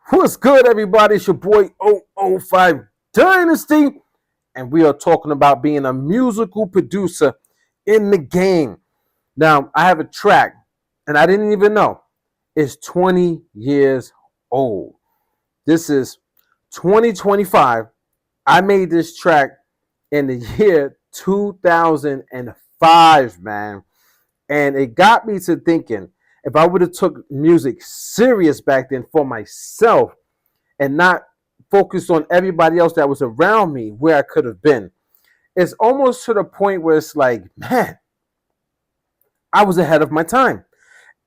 What's good, everybody? It's your boy oO5 Dynasty, and we are talking about being a musical producer in the game. Now, I have a track, and I didn't even know it's 20 years old. This is 2025. I made this track in the year 2005, man. And it got me to thinking, if I would have took music serious back then for myself and not focused on everybody else that was around me, where I could have been, it's almost to the point where it's like, man, I was ahead of my time.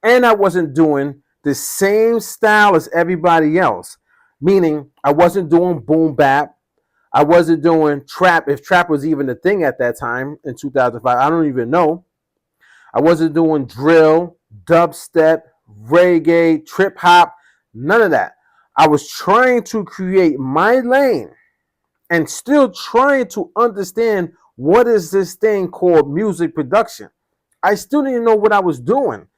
And I wasn't doing the same style as everybody else. Meaning I wasn't doing boom bap. I wasn't doing trap, if trap was even a thing at that time in 2005. I don't even know. I wasn't doing drill, dubstep, reggae, trip hop, none of that. I was trying to create my lane and still trying to understand what is this thing called music production. I still didn't know what I was doing.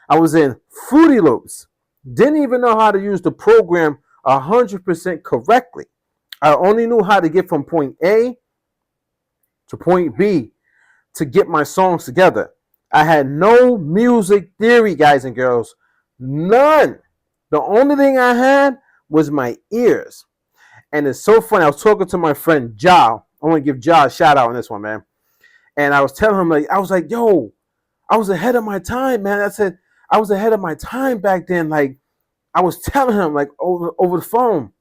I was in Fruity Loops. Didn't even know how to use the program 100% correctly. I only knew how to get from point A to point B to get my songs together. I had no music theory, guys and girls. None. The only thing I had was my ears. And it's so funny. I was talking to my friend Ja. I want to give Ja a shout out on this one, man. And I was telling him, I was like, yo, I was ahead of my time, man. I said, I was ahead of my time back then. Like, I was telling him, over the phone.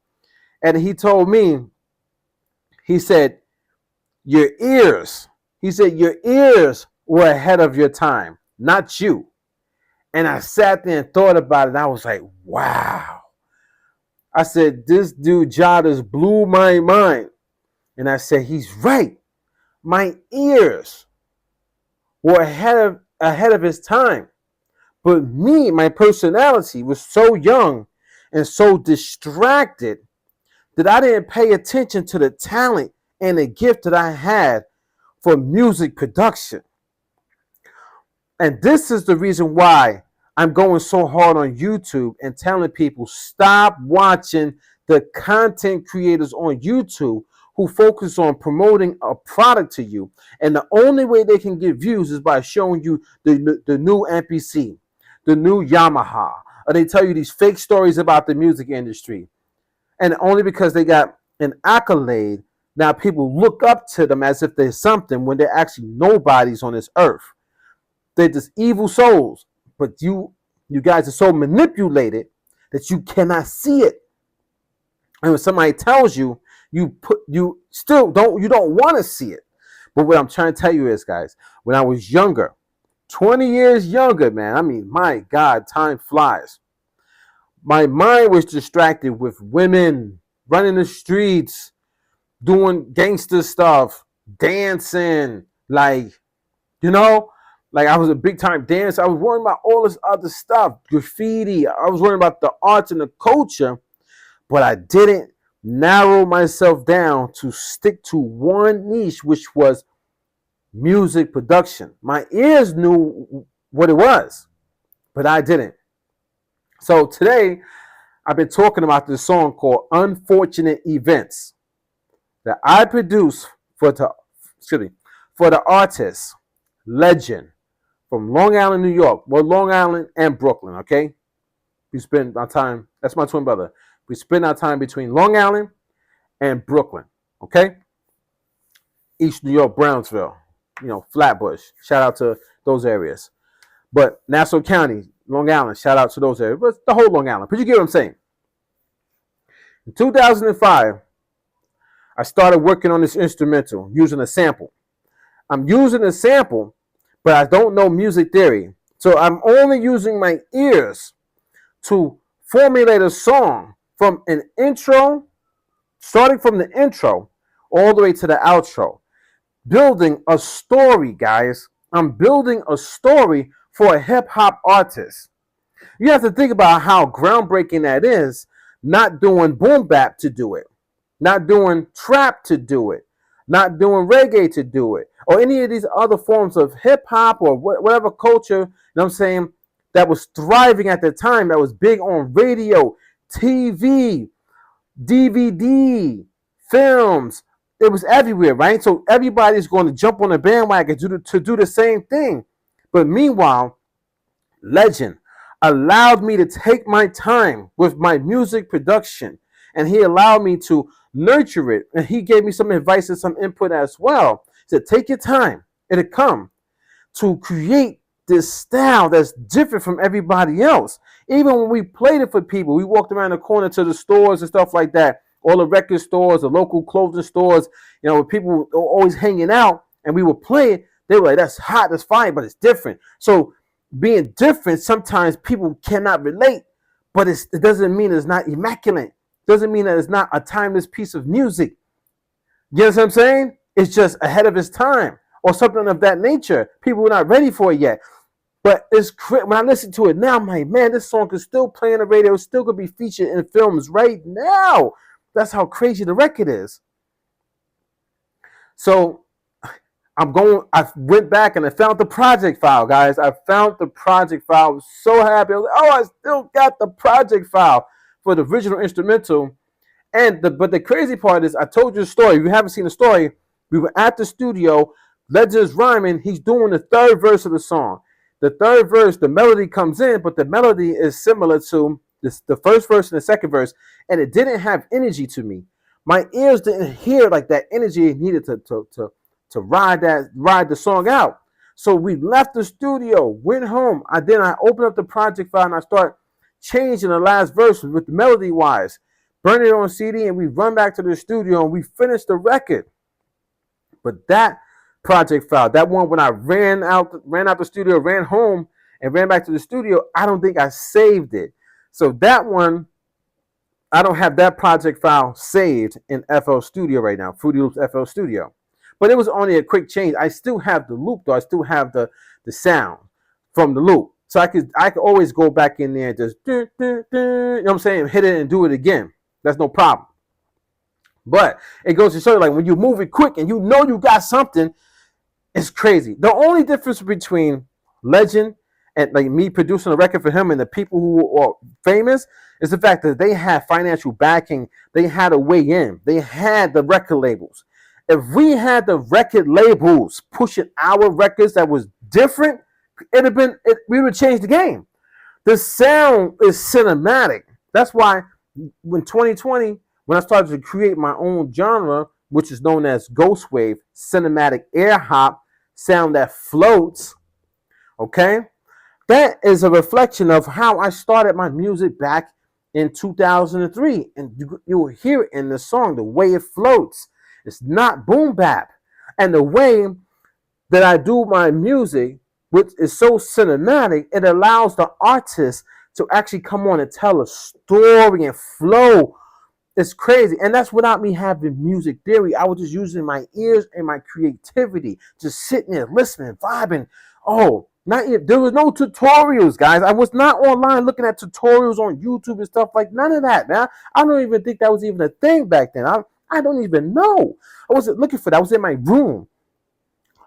And he told me, he said, your ears. He said, your ears were ahead of your time, not you. And I sat there and thought about it. And I was like, wow. I said, this dude, Ja, just blew my mind. And I said, he's right. My ears were ahead of his time. But me, my personality was so young and so distracted that I didn't pay attention to the talent and the gift that I had for music production. And this is the reason why I'm going so hard on YouTube and telling people stop watching the content creators on YouTube who focus on promoting a product to you. And the only way they can get views is by showing you the new MPC, the new Yamaha, or they tell you these fake stories about the music industry. And only because they got an accolade, now people look up to them as if they're something when they're actually nobodies on this earth. They're just evil souls. But you guys are so manipulated that you cannot see it. And when somebody tells you, you don't want to see it. But what I'm trying to tell you is, guys, when I was younger, 20 years younger, man, I mean, my God, time flies. My mind was distracted with women running the streets, doing gangster stuff, dancing, like I was a big time dancer. I was worrying about all this other stuff, graffiti. I was worrying about the arts and the culture, but I didn't narrow myself down to stick to one niche, which was music production. My ears knew what it was, but I didn't. So today, I've been talking about this song called Unfortunate Events that I produced for the artist, legend, from Long Island, New York. Well, Long Island and Brooklyn, okay? We spend our time, that's my twin brother. We spend our time between Long Island and Brooklyn, okay? East New York, Brownsville, Flatbush. Shout out to those areas. But Nassau County, Long Island, shout out to those areas. But the whole Long Island. But you get what I'm saying. In 2005, I started working on this instrumental using a sample. I'm using a sample, but I don't know music theory. So I'm only using my ears to formulate a song from an intro, starting from the intro all the way to the outro. Building a story, guys. I'm building a story for a hip-hop artist. You have to think about how groundbreaking that is, not doing boom bap to do it, not doing trap to do it, not doing reggae to do it, or any of these other forms of hip-hop or whatever culture, that was thriving at the time, that was big on radio, TV, DVD, films. It was everywhere, right? So everybody's going to jump on the bandwagon to do the same thing. But meanwhile, Legend allowed me to take my time with my music production, and he allowed me to nurture it. And he gave me some advice and some input as well. He said, take your time. It'll come to create this style that's different from everybody else. Even when we played it for people, we walked around the corner to the stores and stuff like that, all the record stores, the local clothing stores, you know, people were always hanging out, and we would play it. They were like, that's hot, that's fine, but it's different. So being different, sometimes people cannot relate, but it doesn't mean it's not immaculate. It doesn't mean that it's not a timeless piece of music. You know what I'm saying? It's just ahead of its time or something of that nature. People were not ready for it yet. But it's when I listen to it now, I'm like, man, this song could still play on the radio. It's still going to be featured in films right now. That's how crazy the record is. So I went back and I found the project file, guys. I found the project file. I was so happy. I was like, oh, I still got the project file for the original instrumental. But the crazy part is, I told you the story. If you haven't seen the story, we were at the studio. Legend's rhyming. He's doing the third verse of the song. The third verse, the melody comes in, but the melody is similar to the first verse and the second verse, and it didn't have energy to me. My ears didn't hear like that energy needed to ride the song out. So we left the studio, went home. I opened up the project file and I start changing the last verse with the melody wise, burn it on CD, and we run back to the studio and we finished the record. But that project file, that one when I ran out the studio, ran home and ran back to the studio, I don't think I saved it. So that one, I don't have that project file saved in FL Studio right now, Fruity Loops FL Studio. But it was only a quick change. I still have the loop though. I still have the sound from the loop. So I could always go back in there and just, you know what I'm saying, hit it and do it again. That's no problem. But it goes to show you, like, when you move it quick and you know you got something, it's crazy. The only difference between Legend and like me producing a record for him and the people who are famous is the fact that they had financial backing. They had a way in. They had the record labels. If we had the record labels pushing our records that was different, we would change the game. The sound is cinematic. That's why when 2020, when I started to create my own genre, which is known as Ghost Wave, cinematic air hop, sound that floats, okay? That is a reflection of how I started my music back in 2003. And you will hear it in the song, the way it floats. It's not boom bap. And the way that I do my music, which is so cinematic, it allows the artist to actually come on and tell a story and flow. It's crazy. And that's without me having music theory. I was just using my ears and my creativity, just sitting there listening, vibing. There was no tutorials, guys. I was not online looking at tutorials on YouTube and stuff like none of that, man. I don't even think that was even a thing back then. I don't even know. I wasn't looking for that. I was in my room.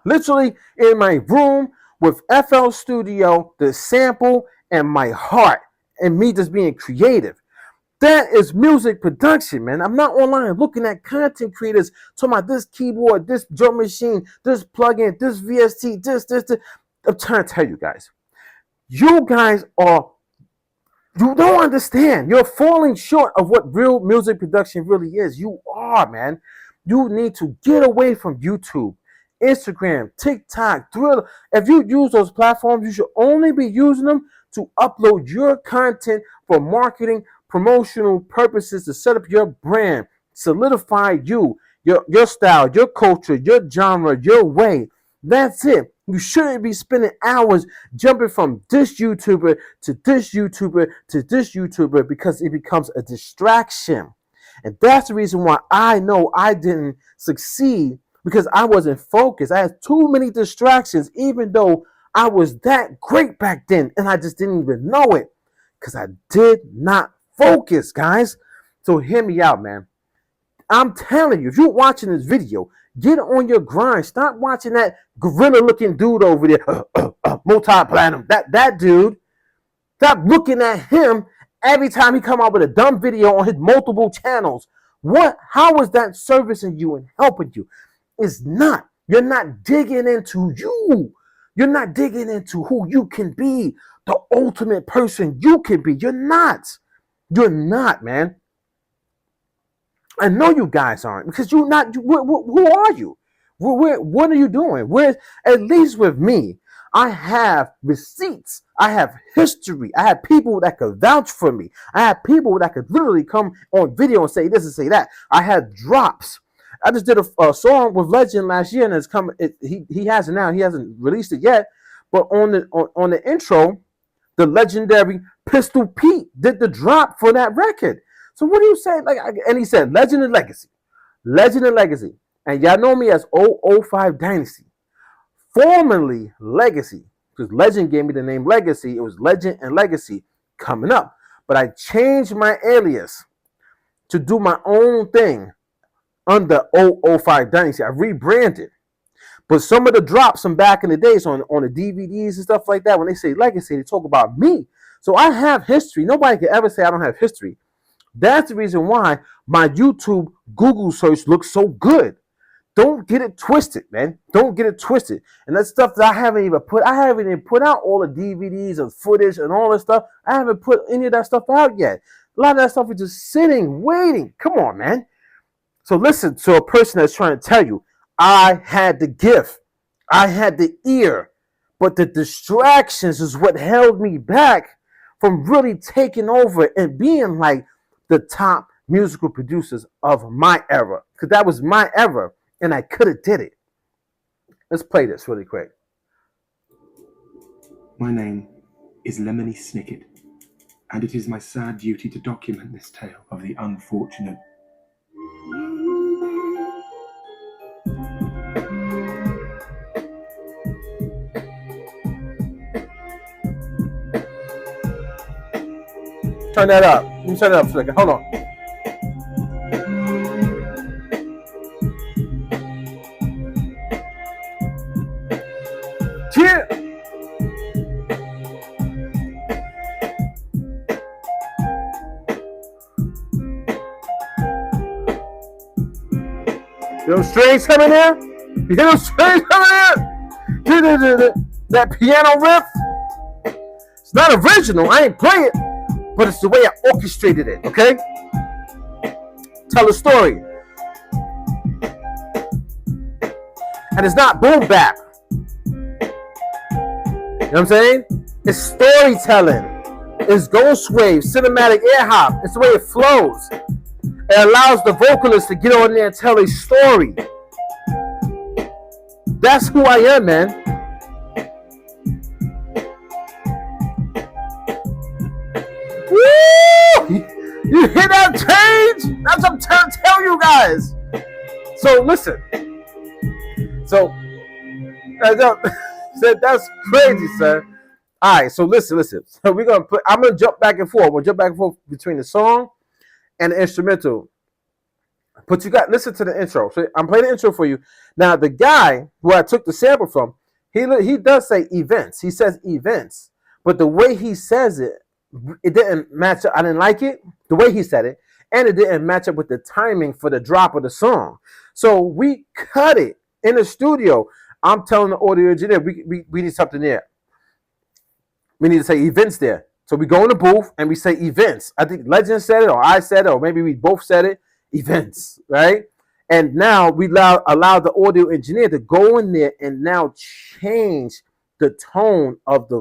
Literally in my room with FL Studio, the sample, and my heart, and me just being creative. That is music production, man. I'm not online looking at content creators talking about this keyboard, this drum machine, this plugin, this VST, this. I'm trying to tell you guys. You don't understand. You're falling short of what real music production really is. You are, man. You need to get away from YouTube, Instagram, TikTok, Twitter. If you use those platforms, you should only be using them to upload your content for marketing, promotional purposes, to set up your brand, solidify your style, your culture, your genre, your way. That's it. You shouldn't be spending hours jumping from this YouTuber to this YouTuber to this YouTuber, because it becomes a distraction. And that's the reason why I know I didn't succeed, because I wasn't focused. I had too many distractions, even though I was that great back then, and I just didn't even know it because I did not focus, guys. So hear me out, man. I'm telling you, if you're watching this video, get on your grind. Stop watching that gorilla-looking dude over there, multi-platinum. That dude. Stop looking at him every time he come out with a dumb video on his multiple channels. How is that servicing you and helping you? It's not. You're not digging into you. You're not digging into who you can be, the ultimate person you can be. You're not. You're not, man. I know you guys aren't, because you're not. Who are you? What are you doing? At least with me, I have receipts. I have history. I have people that could vouch for me. I have people that could literally come on video and say this and say that. I had drops. I just did a song with Legend last year, and it's coming. He hasn't now. He hasn't released it yet. But on the intro, the legendary Pistol Pete did the drop for that record. So what do you say? And he said Legend and Legacy, Legend and Legacy, and y'all know me as oO5 Dynasty, formerly Legacy, because Legend gave me the name Legacy. It was Legend and Legacy coming up, but I changed my alias to do my own thing under oO5 Dynasty. I rebranded. But some of the drops from back in the days on the DVDs and stuff like that, when they say Legacy, they talk about me. So I have history. Nobody can ever say I don't have history. That's the reason why my YouTube Google search looks so good. Don't get it twisted, man. Don't get it twisted. And that stuff that I haven't even put out all the DVDs and footage and all this stuff. I haven't put any of that stuff out yet. A lot of that stuff is just sitting, waiting. Come on, man. So listen to a person that's trying to tell you, I had the gift, I had the ear, but the distractions is what held me back from really taking over and being like the top musical producers of my era. Because that was my era, and I could have did it. Let's play this really quick. My name is Lemony Snicket, and it is my sad duty to document this tale of the unfortunate. Turn that up. Let me turn it up for a second. Hold on. Yeah. You know strings coming in? You know strings coming in? That piano riff? It's not original. I ain't play it. But it's the way I orchestrated it, okay? Tell a story. And it's not boom bap. You know what I'm saying? It's storytelling. It's Ghost Wav, cinematic air hop. It's the way it flows. It allows the vocalist to get on there and tell a story. That's who I am, man. You hear that change? That's what I'm trying to tell you guys. So listen. So that's crazy, sir. All right, so listen. So we're gonna I'm gonna jump back and forth. We'll jump back and forth between the song and the instrumental. But you got listen to the intro. So I'm playing the intro for you. Now the guy who I took the sample from, he does say events. He says events, but the way he says it didn't match up. I didn't like it, the way he said it, and it didn't match up with the timing for the drop of the song. So we cut it in the studio. I'm telling the audio engineer, we need something there. We need to say events there. So we go in the booth and we say events. I think Legend said it, or I said it, or maybe we both said it. Events, right? And now we allow the audio engineer to go in there and now change the tone of the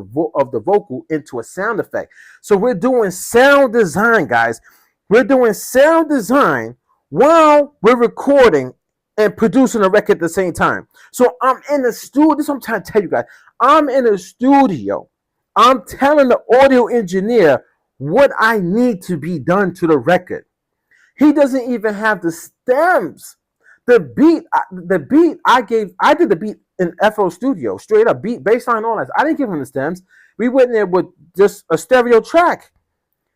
vocal into a sound effect. So we're doing sound design, guys. We're doing sound design while we're recording and producing a record at the same time. So I'm in the studio. This is what I'm trying to tell you guys. I'm in the studio. I'm telling the audio engineer what I need to be done to the record. He doesn't even have the stems. The beat I did the beat in FL Studio, straight up beat, baseline, all that. I didn't give him the stems. We went in there with just a stereo track,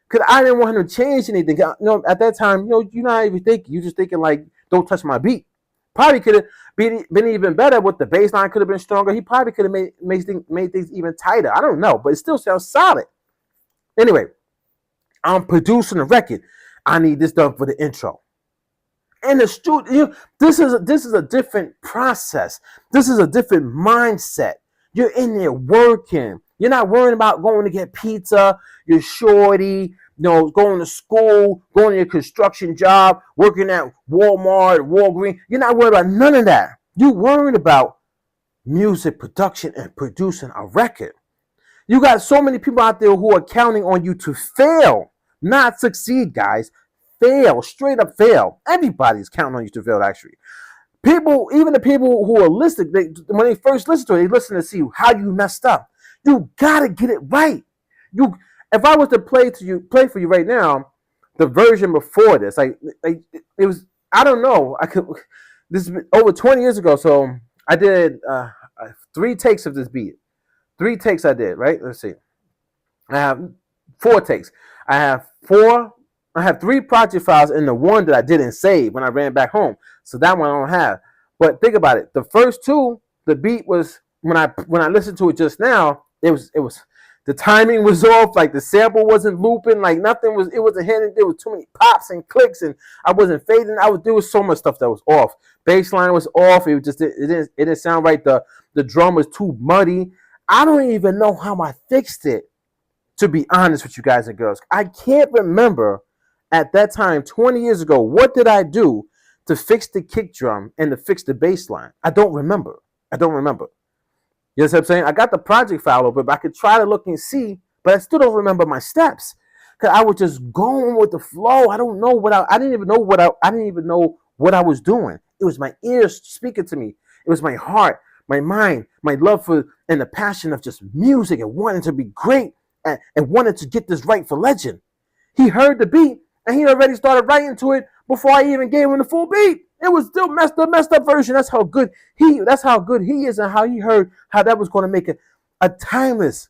cause I didn't want him to change anything. You know, at that time, you're not even thinking. You're just thinking like, don't touch my beat. Probably could have been even better with the bass line. Could have been stronger. He probably could have made things even tighter. I don't know, but it still sounds solid. Anyway, I'm producing a record. I need this done for the intro. In the studio, this is a different process. This is a different mindset. You're in there working. You're not worrying about going to get pizza. You're shorty, going to school, going to your construction job, working at Walmart, Walgreens. You're not worried about none of that. You're worried about music production and producing a record. You got so many people out there who are counting on you to fail, not succeed, guys. Fail, straight up fail. Everybody's counting on you to fail, actually. People, even the people who are listening, when they first listen to it, they listen to see how you messed up. You gotta get it right. If I was to play for you right now, the version before this, it was, I don't know. This is over 20 years ago, so I did 3 takes of this beat. 3 takes I did, right? Let's see. I have 4 takes. I have 3 project files in the one that I didn't save when I ran back home. So that one I don't have. But think about it. The first 2, the beat was, when I listened to it just now, it was the timing was off, like the sample wasn't looping, like it wasn't hitting. There was too many pops and clicks, and I wasn't fading. There was so much stuff that was off. Bass line was off. It didn't sound right. The drum was too muddy. I don't even know how I fixed it, to be honest with you guys and girls. I can't remember at that time, 20 years ago, what did I do to fix the kick drum and to fix the bass line? I don't remember. You know what I'm saying? I got the project file open, but I could try to look and see, but I still don't remember my steps. Because I was just going with the flow. I don't know I didn't even know what I was doing. It was my ears speaking to me. It was my heart, my mind, my love for, and the passion of just music and wanting to be great and wanting to get this right for Legend. He heard the beat and he already started writing to it before I even gave him the full beat. It was still messed up version. That's how good he is, and how he heard how that was going to make it a timeless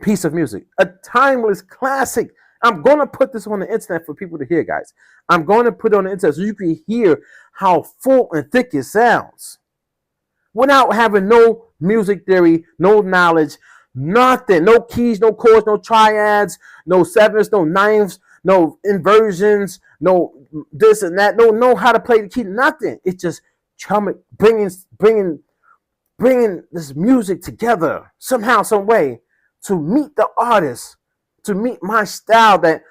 piece of music, a timeless classic. I'm going to put this on the internet for people to hear, guys. I'm going to put it on the internet so you can hear how full and thick it sounds without having no music theory, no knowledge, nothing, no keys, no chords, no triads, no sevenths, no ninths, no inversions, no this and that, no know how to play the key, nothing. It's just bringing this music together somehow, some way to meet the artist, to meet my style that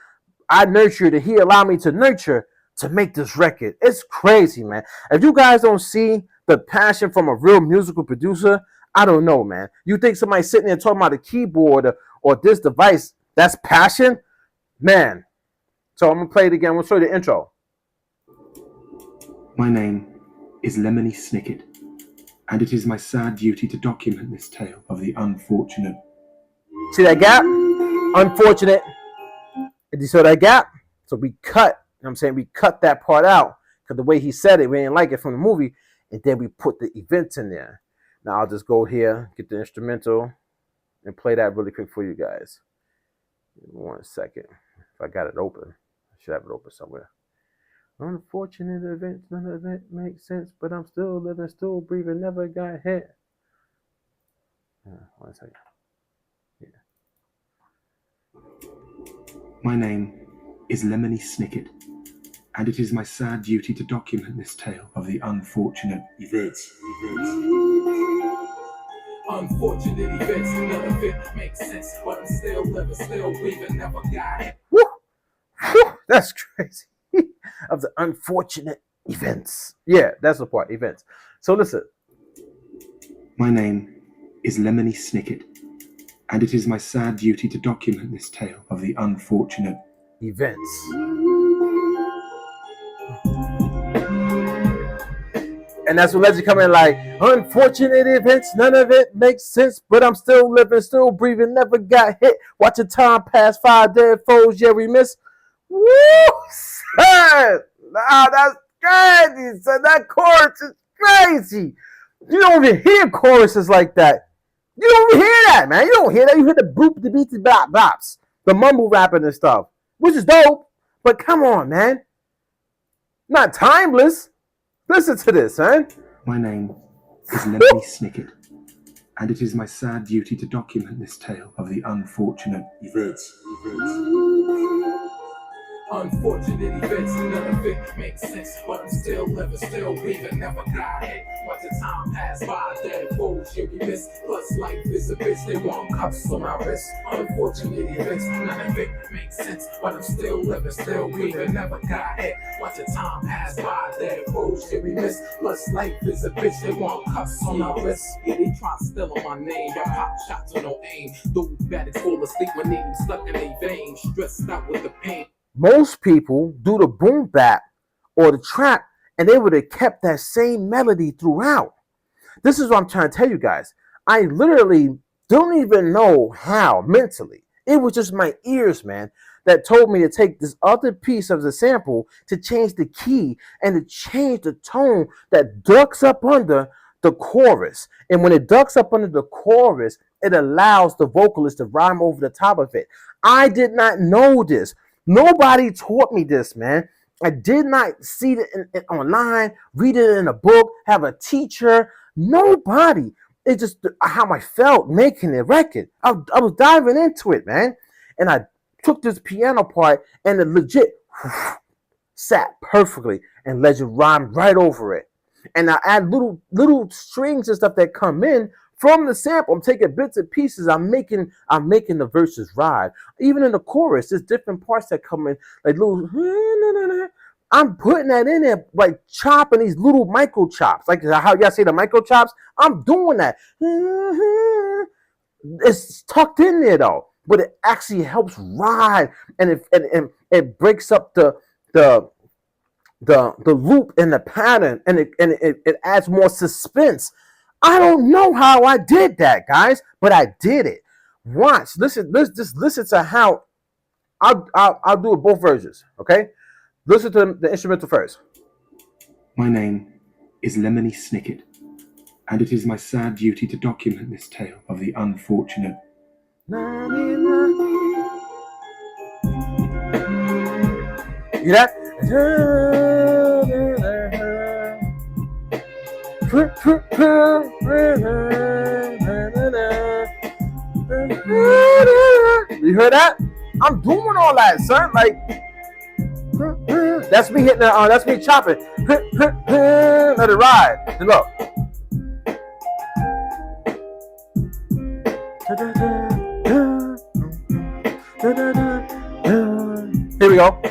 I nurtured, that he allowed me to nurture to make this record. It's crazy, man. If you guys don't see the passion from a real musical producer, I don't know, man. You think somebody sitting there talking about a keyboard or this device, that's passion? Man. So I'm going to play it again. I'm going to show you the intro. My name is Lemony Snicket, and it is my sad duty to document this tale of the unfortunate. See that gap? Unfortunate. Did you see that gap? So we cut, you know what I'm saying? We cut that part out because the way he said it, we didn't like it from the movie, and then we put the events in there. Now I'll just go here, get the instrumental, and play that really quick for you guys. 1 second. If I got it open. Should have it open somewhere. Unfortunate events, none of it makes sense, but I'm still living, still breathing, never got hit. 1 second. Yeah. My name is Lemony Snicket, and it is my sad duty to document this tale of the unfortunate events. Unfortunate events, none of it makes sense, but I'm still living, still breathing, never got hit. Woo! Whew, that's crazy. Of the unfortunate events. Yeah, that's the part, events. So listen. My name is Lemony Snicket, and it is my sad duty to document this tale of the unfortunate events. And that's when Legend come in like, unfortunate events, none of it makes sense, but I'm still living, still breathing, never got hit. Watching time pass, 5 dead foes, yeah, we miss. Woo! Son! Nah, that's crazy, son. That chorus is crazy. You don't even hear choruses like that. You don't even hear that, man. You don't hear that. You hear the boop, the beats, the bop, bops, the mumble rapping and stuff, which is dope. But come on, man. Not timeless. Listen to this, man. My name is Lemony Snicket, and it is my sad duty to document this tale of the unfortunate events. Unfortunate events, none of it makes sense, but I'm still living, still breathing, never got hit. Watch the time pass by, dead fools you be missed. Plus life is a bitch, they want cuffs on my wrist. Unfortunate events, none of it makes sense, but I'm still living, still breathing, never got hit. Watch the time pass by, dead fools you be missed. Plus life is a bitch, they want cuffs on my wrist. Yeah, they try stealing my name, y'all pop shots with no aim. Those baddies fall asleep when they be stuck in their veins, stressed out with the pain. Most people do the boom bap or the trap, and they would have kept that same melody throughout. This is what I'm trying to tell you guys. I literally don't even know how mentally. It was just my ears, man, that told me to take this other piece of the sample to change the key and to change the tone that ducks up under the chorus. And when it ducks up under the chorus, it allows the vocalist to rhyme over the top of it. I did not know this. Nobody taught me this, man. I did not see it online, read it in a book, have a teacher. Nobody. It's just how I felt making the record. I was diving into it, man. And I took this piano part and it legit sat perfectly and Legend rhymed right over it. And I add little strings and stuff that come in from the sample. I'm taking bits and pieces. I'm making the verses ride. Even in the chorus, there's different parts that come in, like little. I'm putting that in there, like chopping these little micro chops, like how y'all say the micro chops. I'm doing that. It's tucked in there though, but it actually helps ride, and it breaks up the loop and the pattern, and it adds more suspense. I don't know how I did that, guys, but I did it. Watch, listen to how I'll do it both versions, okay? Listen to the instrumental first. My name is Lemony Snicket, and it is my sad duty to document this tale of the unfortunate. You that? You heard that? I'm doing all that, son. Like that's me hitting the, that's me chopping. Let it ride. Look. Here we go.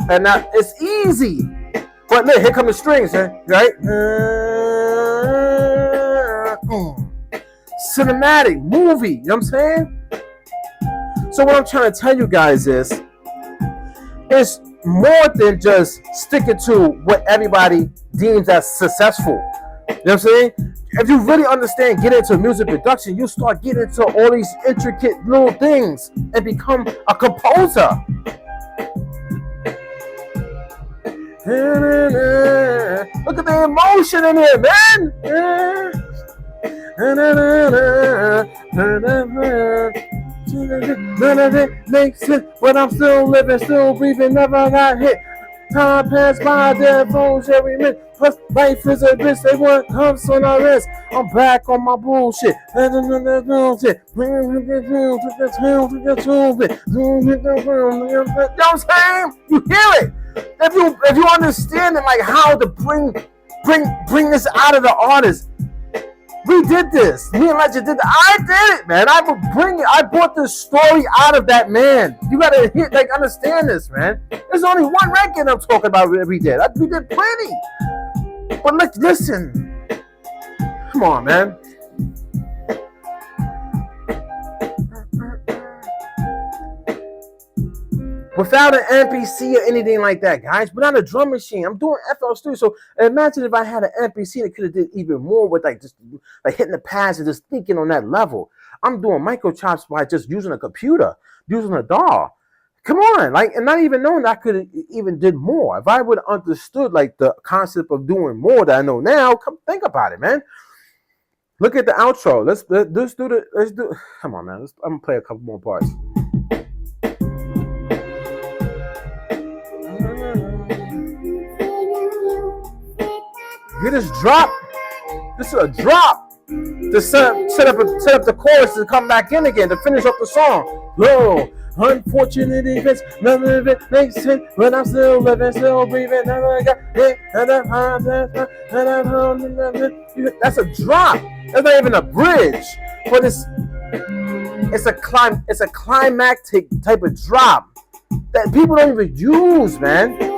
And now it's easy. But look, here come the strings, right? Cinematic movie, you know what I'm saying? So what I'm trying to tell you guys is, it's more than just sticking to what everybody deems as successful. You know what I'm saying? If you really understand, get into music production, you start getting into all these intricate little things and become a composer. Look at the emotion in here, man. None of it makes sense, but I'm still living, still breathing, never got hit. Time passed by, dead phones every minute. Plus, life is a bitch, they want cuffs on our wrist. I'm back on my bullshit. You know what I'm saying? You hear it. If you understand it, like how to bring this out of the artist. We did this. Me and Legend did. I did it, man. I brought the story out of that man. You gotta understand this, man. There's only one record I'm talking about we did. We did plenty. But listen. Come on, man. Without an MPC or anything like that, guys, without a drum machine, I'm doing FL Studio. So imagine if I had an MPC that could have did even more with just hitting the pads and just thinking on that level. I'm doing micro chops by just using a computer, using a DAW. Come on, and not even knowing that I could have even did more. If I would have understood the concept of doing more that I know now, come think about it, man. Look at the outro. Let's do. Come on, man. I'm gonna play a couple more parts. Hear this drop? This is a drop to set up the chorus to come back in again to finish up the song. Low, unfortunate events, none of it makes sense. But I'm still living, still breathing. Never got hit. That's a drop. That's not even a bridge, but it's a climactic type of drop that people don't even use, man.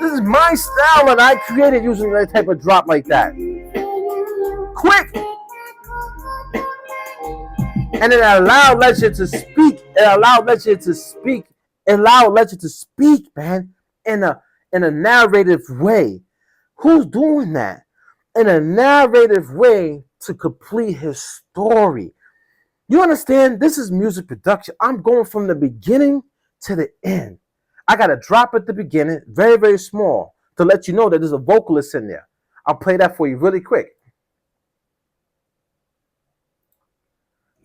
This is my style, and I created using that type of drop like that. Quick! And it allowed Legend to speak. It allowed Legend to speak. It allowed Legend to speak, man, in a narrative way. Who's doing that? In a narrative way to complete his story. You understand? This is music production. I'm going from the beginning to the end. I got a drop at the beginning, very, very small, to let you know that there's a vocalist in there. I'll play that for you really quick.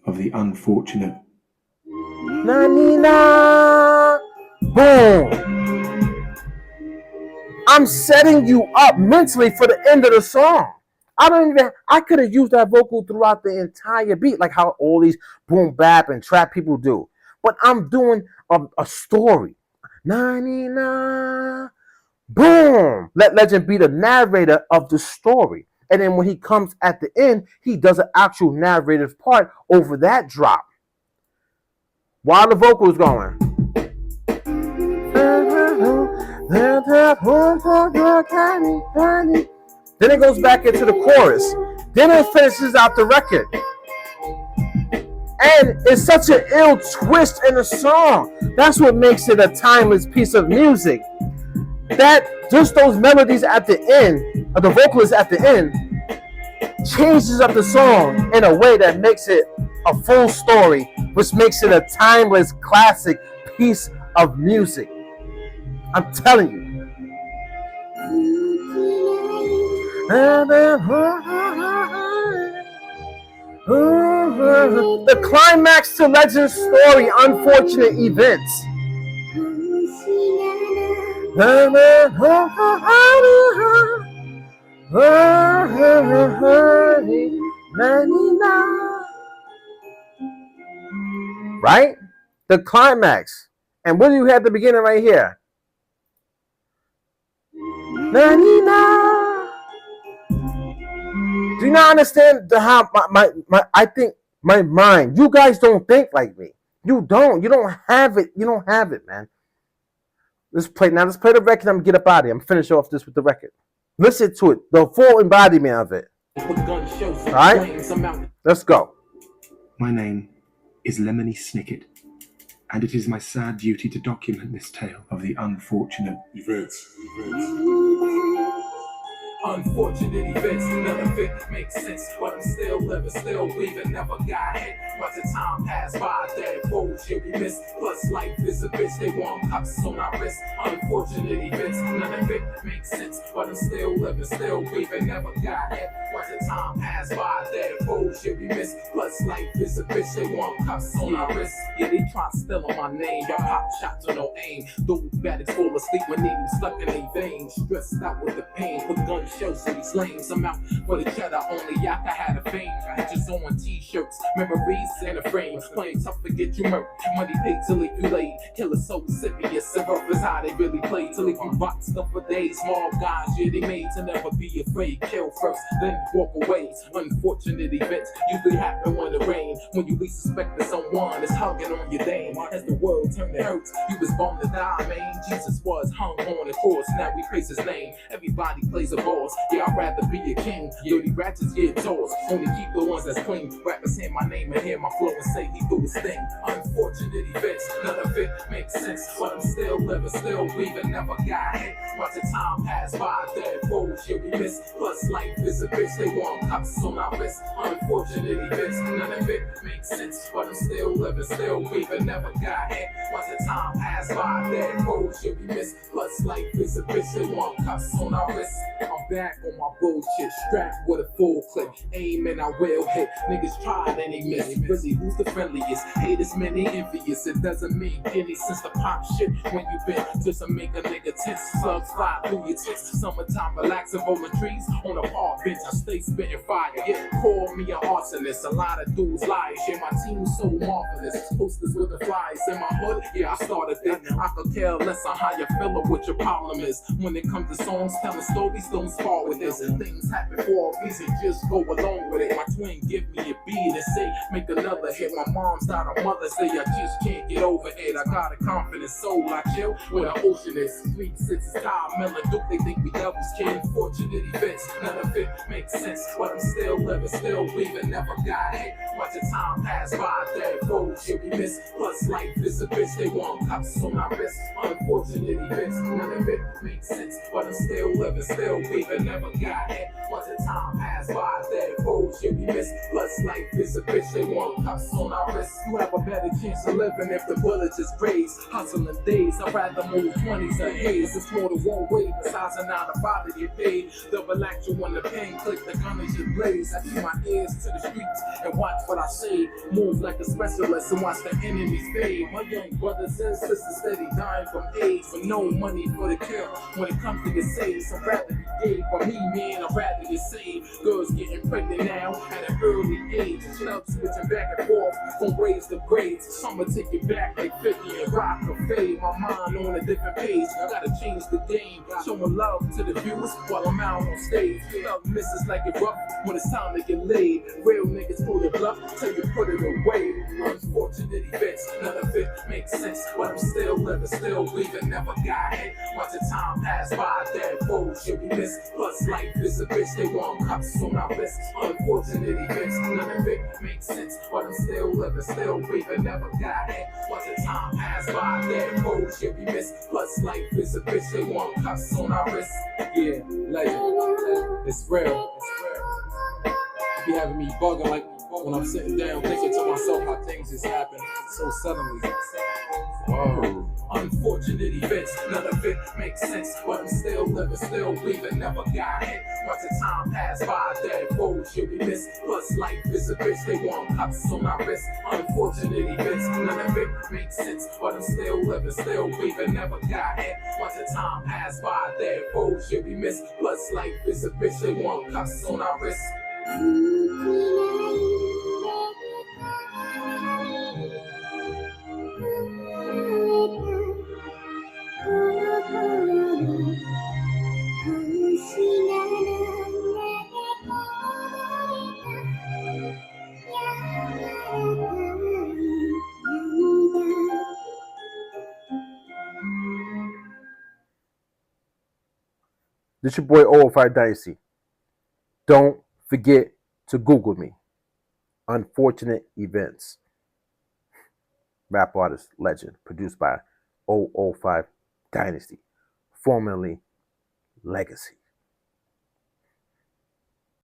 Of the unfortunate. Na-ni-na. Boom. I'm setting you up mentally for the end of the song. I could have used that vocal throughout the entire beat, like how all these boom bap and trap people do. But I'm doing a story. Na-ni-na. Boom. Let Legend be the narrator of the story. And then when he comes at the end, he does an actual narrative part over that drop. While the vocal is going. Then it goes back into the chorus. Then it finishes out the record. And it's such an ill twist in the song. That's what makes it a timeless piece of music. That just those melodies at the end, or the vocalist at the end, changes up the song in a way that makes it a full story, which makes it a timeless classic piece of music. I'm telling you. The climax to Legend's story, unfortunate events. Right? The climax. And what do you have at the beginning right here? Do you not understand how I think my mind? You guys don't think like me. You don't have it. You don't have it, man. Let's play the record. I'm gonna get up out of here. I'm finish off this with the record. Listen to it, the full embodiment of it. All right, let's go. My name is Lemony Snicket, and it is my sad duty to document this tale of the unfortunate events. Unfortunate events, none of it makes sense. But I'm still living, still breathing, never got hit. But the time passed by, dead fools you'll be missed. Plus life is a bitch, they want cups on our wrist. Unfortunate events, none of it makes sense. But I'm still living, still breathing, never got hit. But the time passed by, dead fools you'll be missed. Plus life is a bitch, they want cups on our wrist. Yeah, they try to steal on my name, y'all pop shots on no aim. Those baddies fall asleep when they be stuck in their veins. Stressed out with the pain, with guns. Shows these lames, I'm out for the cheddar only. I had a fame, pictures on t-shirts, memories in a frame. Playing tough to get you murked, money paid to leave you late. Killer so serious, and rough is how they really play. To leave you boxed up for days. Small guys, yeah, they made to never be afraid. Kill first, then walk away. Unfortunate events usually happen when it rains. When you least suspect that someone is hugging on your dame. As the world turned to hurt, you was born to die, man. Jesus was hung on the cross, now we praise his name. Everybody plays a ball. Yeah, I'd rather be a king. Dirty ratchets get tossed. Only keep the ones that's clean. Rappers hear my name and hear my flow and say he do his thing. Unfortunate events, none of it makes sense. But I'm still living, still breathing, never got hit. But the time passed by, dead fools you'll be missed. Plus life is a bitch, they want cups on our wrist. Unfortunate events, none of it makes sense. But I'm still living, still breathing, never got hit. But the time passed by, dead fools you'll be missed. Plus life is a bitch, they want cups on our wrist. back on my bullshit, strapped with a full clip, aim and I will hit. Niggas tried and they missed. Really, who's the friendliest? Haters, many envious. It doesn't make any sense to pop shit when you been just to make a nigga tense. Slugs fly through your tits. Summertime relaxing, rolling trees on a park bench. I stay spitting fire. Yeah, call me an arsonist. A lot of dudes lie. Yeah, my team's so marvelous. Posters with the flies in my hood. Yeah, I started it. I could care less on how you feel or what your problem is. When it comes to songs, telling stories, don't spar with this. Things happen for a reason, just go along with it. My twin give me a beat and say, make another hit. My mom's not a mother, say I just can't get over it. I got a confident soul, I chill where the ocean is. 3 6 time, Melon Duke, they think we devils, kid. Fortunate events, none of it makes sense. But I'm still living, still breathing, never got hit. Watch the time pass by, dead gold should be missed. Plus life is a bitch, they want cups on my wrist. Unfortunate events, none of it makes sense. But I'm still living, still breathing, never got hit. Watch the time pass by, dead gold should be missed. Plus life is a bitch, they want cups on our wrist. You have a better chance of living if the bullets is raised. Hustling days, I'd rather move 20s or haze. It's more than one way besides a 9 to 5 to get paid. Double action when the pen click, the gun is just blaze. I keep my ears to the streets and watch what I say. Move like a specialist and watch the enemies fade. My young brothers and sisters steady dying from AIDS, but no money for the kill. When it comes to get saved, I'd rather be dead. For me, man, I'd rather get saved. Girls getting pregnant now at an early age. Clubs switching back and forth from grades to grades. Some will take it back like 50 and rock or fade. My mind on a different page. I gotta change the game. Showing love to the viewers while I'm out on stage. Love misses like it rough when it's time to get laid. Real niggas pull the bluff till you put it away. Unfortunate events, none of it makes sense. But I'm still living, still breathing, never got hit. Watch the time pass by, dead foes should be missed. Plus life is a bitch, they want cups on our wrist. Unfortunate events, none of it makes sense. But I'm still living, still breathing, never got hit. Watch the time pass by, dead foes should be missed. Plus life is a bitch, they want cups on our wrist. Yeah, legend, it's real. Be having me bugging like when I'm sitting down thinking to myself how things just happen so suddenly. Whoa. Unfortunate events, none of it makes sense. But I'm still living, still breathing, never got hit. Watch the time pass by, dead foes should be missed. Plus life is a bitch, they want cups on my wrist. Unfortunate events, none of it makes sense. But I'm still living, still breathing, never got hit. Watch the time pass by, dead foes should be missed. Plus life is a bitch, they want cups on our wrist. This your boy oO5 Dynasty. Don't forget to Google me. Unfortunate Events. Rap artist legend. Produced by oO5 Dynasty. Formerly Legacy.